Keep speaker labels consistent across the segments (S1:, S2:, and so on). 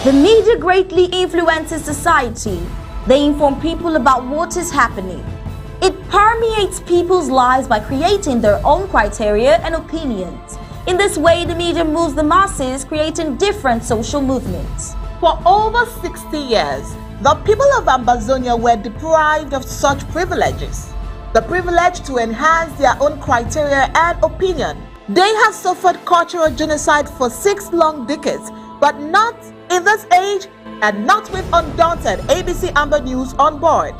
S1: The media greatly influences society. They inform people about what is happening. It permeates people's lives by creating their own criteria and opinions. In this way, the media moves the masses, creating different social movements.
S2: For over 60 years, the people of Ambazonia were deprived of such privileges. The privilege to enhance their own criteria and opinion. They have suffered cultural genocide for 6 long decades, but not in this age and not with Undaunted ABC Amba News on board.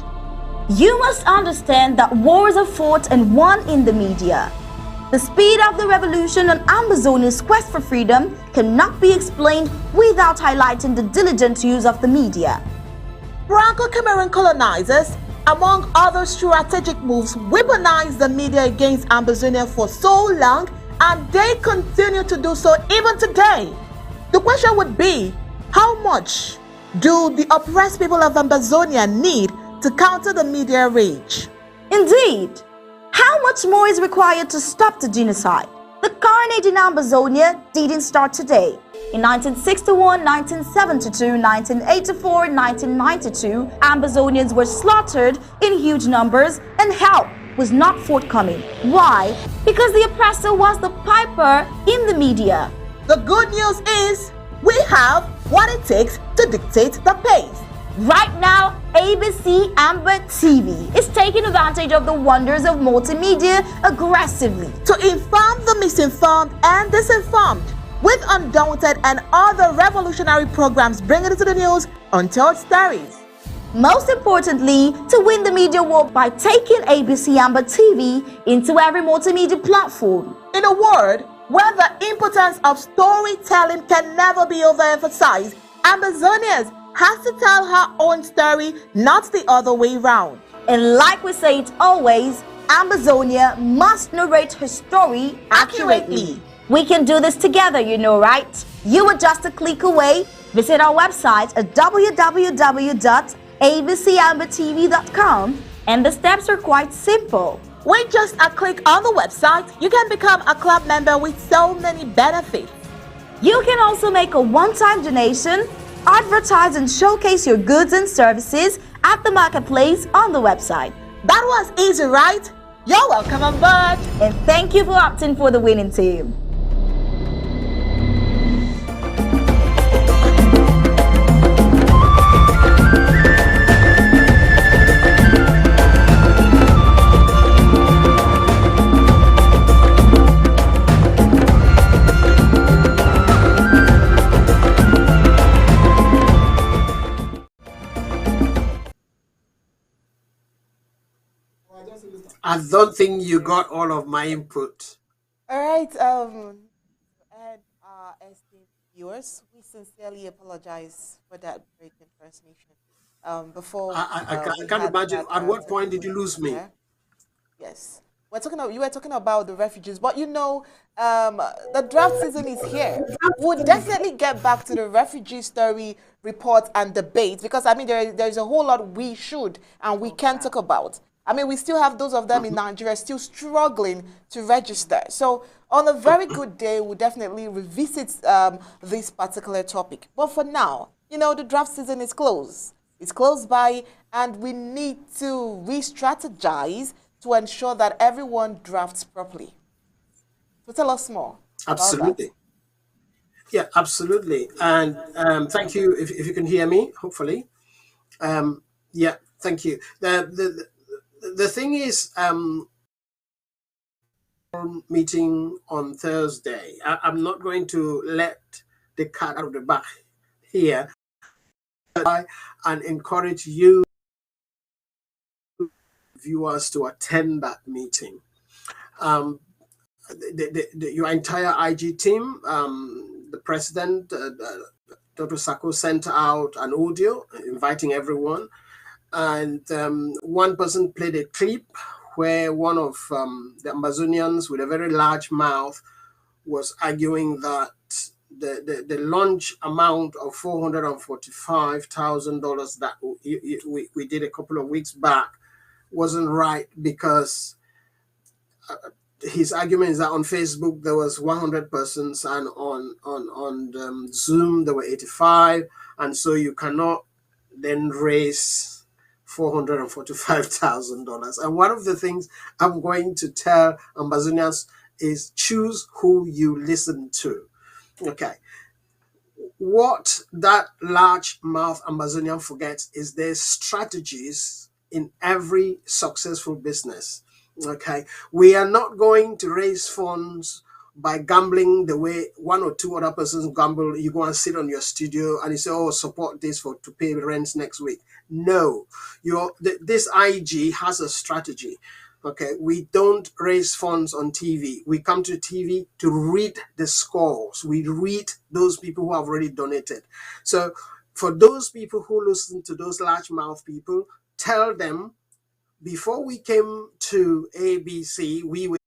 S1: You must understand that wars are fought and won in the media. The speed of the revolution on Ambazonia's quest for freedom cannot be explained without highlighting the diligent use of the media.
S2: Franco-Cameroon colonizers, among other strategic moves, weaponized the media against Ambazonia for so long, and they continue to do so even today. The question would be, how much do the oppressed people of Ambazonia need to counter the media rage?
S1: Indeed, how much more is required to stop the genocide? The carnage in Ambazonia didn't start today. In 1961, 1972, 1984, 1992, Ambazonians were slaughtered in huge numbers and help was not forthcoming. Why? Because the oppressor was the piper in the media.
S2: The good news is we have what it takes to dictate the pace.
S1: Right now, ABC Amba TV is taking advantage of the wonders of multimedia aggressively
S2: to inform the misinformed and disinformed with Undaunted and other revolutionary programs bringing it to the news untold stories.
S1: Most importantly, to win the media war by taking ABC Amba TV into every multimedia platform.
S2: In a word, where the importance of storytelling can never be overemphasized, Ambazonians has to tell her own story, not the other way round.
S1: And like we say it always, Ambazonia must narrate her story accurately. We can do this together, you know, right? You are just a click away. Visit our website at www.abcambatv.com, and the steps are quite simple.
S2: With just a click on the website, you can become a club member with so many benefits.
S1: You can also make a one-time donation, advertise and showcase your goods and services at the marketplace on the website.
S2: That was easy, right? You're welcome on board.
S1: And thank you for opting for the winning team.
S3: I don't think you got all of my input.
S2: All right, and our esteemed viewers, we sincerely apologize for that break impersonation. Before
S3: I can't imagine. At what point did you lose me?
S2: Yes, you were talking about the refugees, but you know, the draft season is here. We'll definitely get back to the refugee story report and debate, because I mean there's a whole lot we should and we can talk about. I mean, we still have those of them in Nigeria still struggling to register. So on a very good day, we'll definitely revisit this particular topic. But for now, you know, the draft season is closed. It's close by, and we need to re-strategize to ensure that everyone drafts properly. So tell us more.
S3: Absolutely. Yeah, absolutely. And thank you, if you can hear me, hopefully. Yeah, thank you. The thing is, meeting on Thursday. I'm not going to let the cat out of the bag here and encourage you viewers to attend that meeting. Your entire IG team, the president, Dr. Sako, sent out an audio inviting everyone. And one person played a clip where one of the Amazonians with a very large mouth was arguing that the launch amount of $445,000 that we did a couple of weeks back wasn't right, because his argument is that on Facebook there was 100 persons, and on Zoom there were 85, and so you cannot then raise $445,000. And one of the things I'm going to tell Ambazonians is choose who you listen to. Okay. What that large mouth Amazonian forgets is there's strategies in every successful business. Okay. We are not going to raise funds by gambling the way one or two other persons gamble. You go and sit on your studio and you say, oh, support this for to pay rents next week. No, this IG has a strategy. Okay, we don't raise funds on TV. We come to TV to read the scores. We read those people who have already donated. So for those people who listen to those large mouth people, tell them before we came to ABC, we were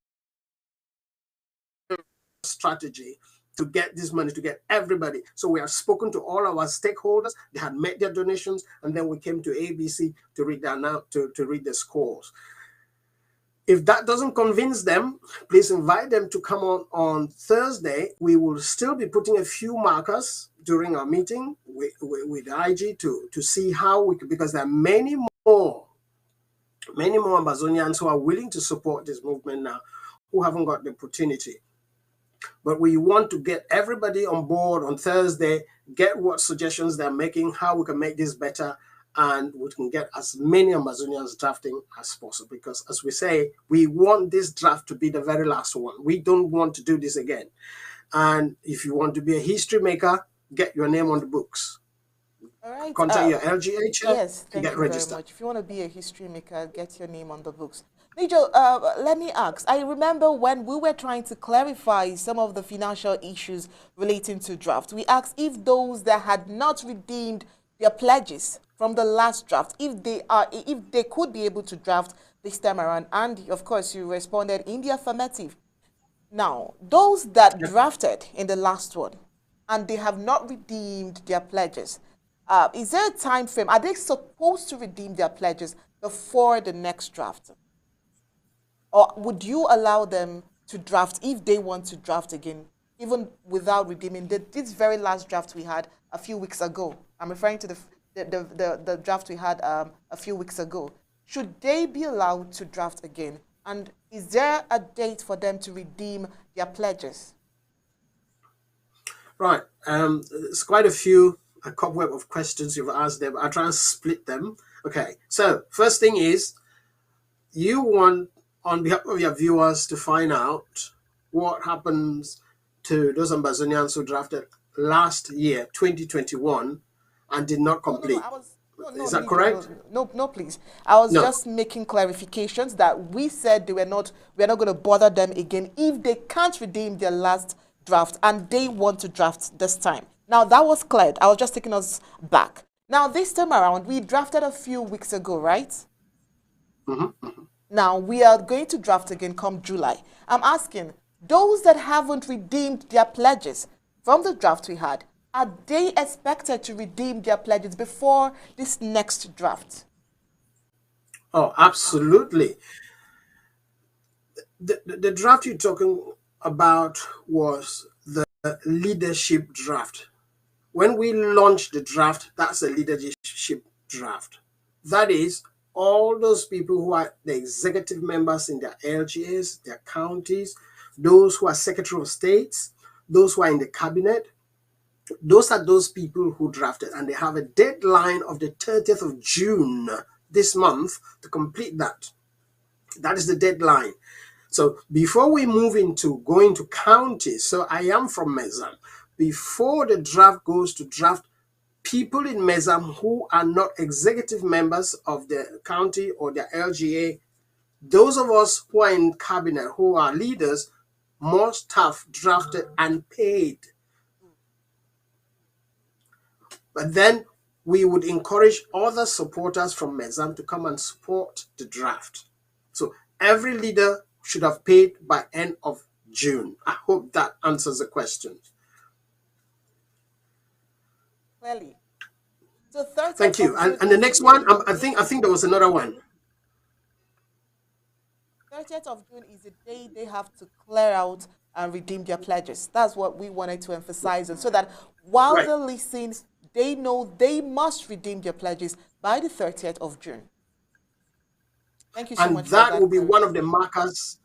S3: strategy to get this money, to get everybody. So we have spoken to all our stakeholders. They had made their donations, and then we came to ABC to read to read the scores. If that doesn't convince them, please invite them to come on Thursday. We will still be putting a few markers during our meeting with IG to see how we can, because there are many more Amazonians who are willing to support this movement now who haven't got the opportunity. But we want to get everybody on board on Thursday, get what suggestions they're making, how we can make this better, and we can get as many Amazonians drafting as possible. Because as we say, we want this draft to be the very last one. We don't want to do this again. And if you want to be a history maker, get your name on the books.
S2: All right.
S3: Contact your LGH
S2: Yes,
S3: to
S2: thank
S3: get
S2: you very
S3: registered.
S2: much. If you want to be a history maker, get your name on the books. Nijo, let me ask. I remember when we were trying to clarify some of the financial issues relating to draft, we asked if those that had not redeemed their pledges from the last draft, if they could be able to draft this time around, and of course you responded in the affirmative. Now, those that drafted in the last one and they have not redeemed their pledges, is there a time frame? Are they supposed to redeem their pledges before the next draft? Or would you allow them to draft if they want to draft again, even without redeeming this very last draft we had a few weeks ago? I'm referring to the draft we had a few weeks ago. Should they be allowed to draft again? And is there a date for them to redeem their pledges?
S3: Right. It's quite a cobweb of questions you've asked them. I'll try and split them. Okay. So first thing is, you want, on behalf of your viewers, to find out what happens to those Ambazonians who drafted last year, 2021, and did not complete. Is that correct?
S2: No, please. I was
S3: No.
S2: just making clarifications that we said we're not going to bother them again if they can't redeem their last draft and they want to draft this time. Now, that was cleared. I was just taking us back. Now, this time around, we drafted a few weeks ago, right? Now, we are going to draft again come July. I'm asking, those that haven't redeemed their pledges from the draft we had, are they expected to redeem their pledges before this next draft?
S3: Oh, absolutely. The draft you're talking about was the leadership draft. When we launched the draft, that's a leadership draft. That is, all those people who are the executive members in their LGAs, their counties, those who are Secretary of States, those who are in the cabinet, those are those people who drafted, and they have a deadline of the 30th of June this month to complete that. That is the deadline. So before we move into going to counties, so I am from Mezam. Before the draft goes to draft, people in Mezam who are not executive members of the county or the LGA, those of us who are in cabinet, who are leaders, must have drafted and paid. But then we would encourage other supporters from Mezam to come and support the draft. So every leader should have paid by end of June. I hope that answers the question.
S2: Clearly. So 30th
S3: Thank you.
S2: of June
S3: And the next one, I think there was another one.
S2: 30th of June is the day they have to clear out and redeem their pledges. That's what we wanted to emphasize on, so that while
S3: Right.
S2: they listen, they know they must redeem their pledges by the 30th of June. Thank you so
S3: And
S2: much for
S3: that will
S2: that
S3: be one of the
S2: clarification.
S3: markers.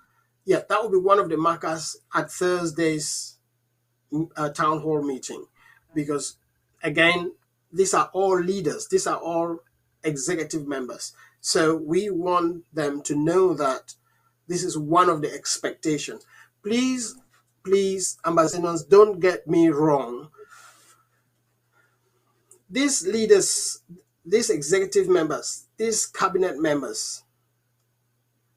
S3: Yeah, that will be one of the markers at Thursday's town hall meeting, because again, these are all leaders, these are all executive members. So we want them to know that this is one of the expectations. Please, please, ambassadors, don't get me wrong. These leaders, these executive members, these cabinet members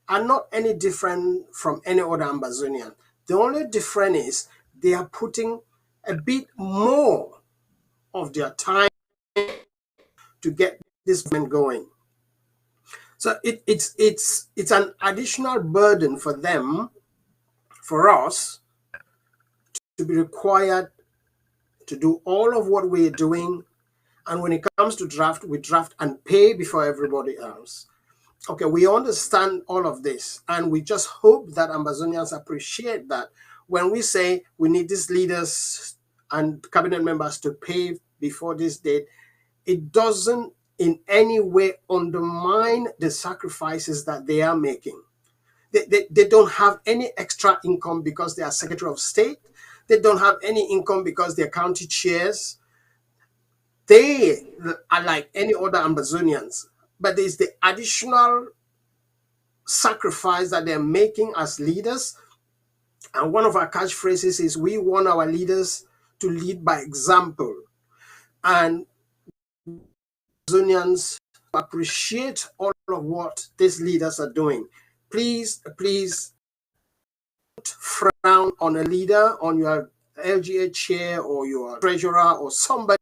S3: are not any different from any other Ambazonian. The only difference is they are putting a bit more of their time to get this movement going. So it's an additional burden for them, for us, to be required to do all of what we're doing. And when it comes to draft, we draft and pay before everybody else. Okay, we understand all of this, and we just hope that Ambazonians appreciate that when we say we need these leaders and cabinet members to pay before this date, it doesn't in any way undermine the sacrifices that they are making. They don't have any extra income because they are Secretary of State. They don't have any income because they're county chairs. They are like any other Ambazonians, but there's the additional sacrifice that they're making as leaders. And one of our catchphrases is we want our leaders to lead by example. And Amazonians appreciate all of what these leaders are doing. Please, please frown on a leader, on your LGA chair or your treasurer or somebody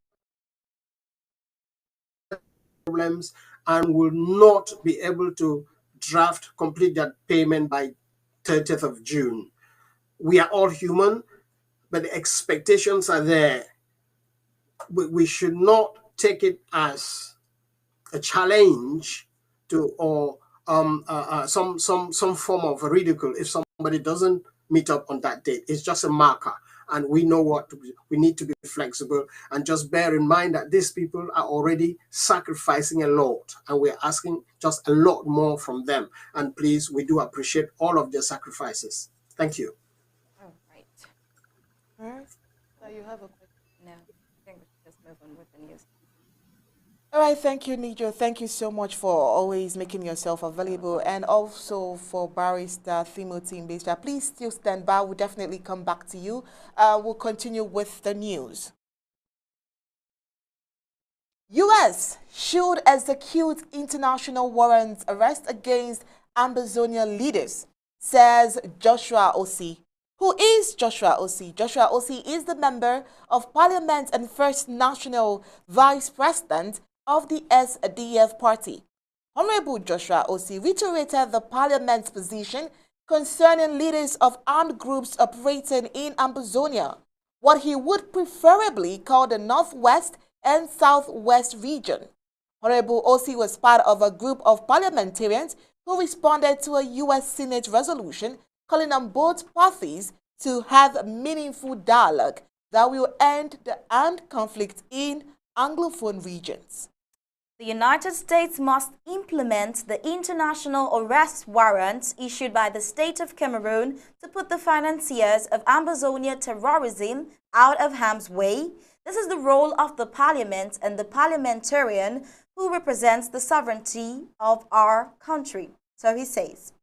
S3: problems and will not be able to complete that payment by 30th of June. We are all human, but the expectations are there. We should not take it as a challenge to or some form of ridicule if somebody doesn't meet up on that date. It's just a marker, and we know we need to be flexible and just bear in mind that these people are already sacrificing a lot, and we're asking just a lot more from them. And please, we do appreciate all of their sacrifices. Thank you.
S4: All right.
S2: All right. So you have a question.
S4: No, I think we should just move on with the news.
S2: All right, thank you, Nijo. Thank you so much for always making yourself available, and also for Barrister Timothy Mbisha. Please still stand by. We'll definitely come back to you. We'll continue with the news. U.S. should execute international warrants arrest against Ambazonia leaders, says Joshua Osi. Who is Joshua Osi? Joshua Osi is the Member of Parliament and First National Vice President of the SDF party. Honorable Joshua Osi reiterated the Parliament's position concerning leaders of armed groups operating in Ambazonia, what he would preferably call the Northwest and Southwest region. Honorable Osi was part of a group of parliamentarians who responded to a U.S. Senate resolution calling on both parties to have meaningful dialogue that will end the armed conflict in Anglophone regions.
S1: The United States must implement the international arrest warrant issued by the state of Cameroon to put the financiers of Ambazonia terrorism out of harm's way. This is the role of the parliament and the parliamentarian who represents the sovereignty of our country. So he says.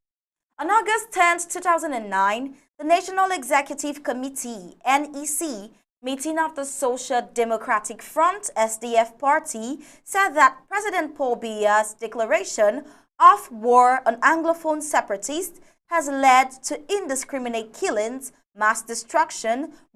S1: On August 10, 2009, the National Executive Committee, NEC, meeting of the Social Democratic Front, SDF party, said that President Paul Biya's declaration of war on Anglophone separatists has led to indiscriminate killings, mass destruction,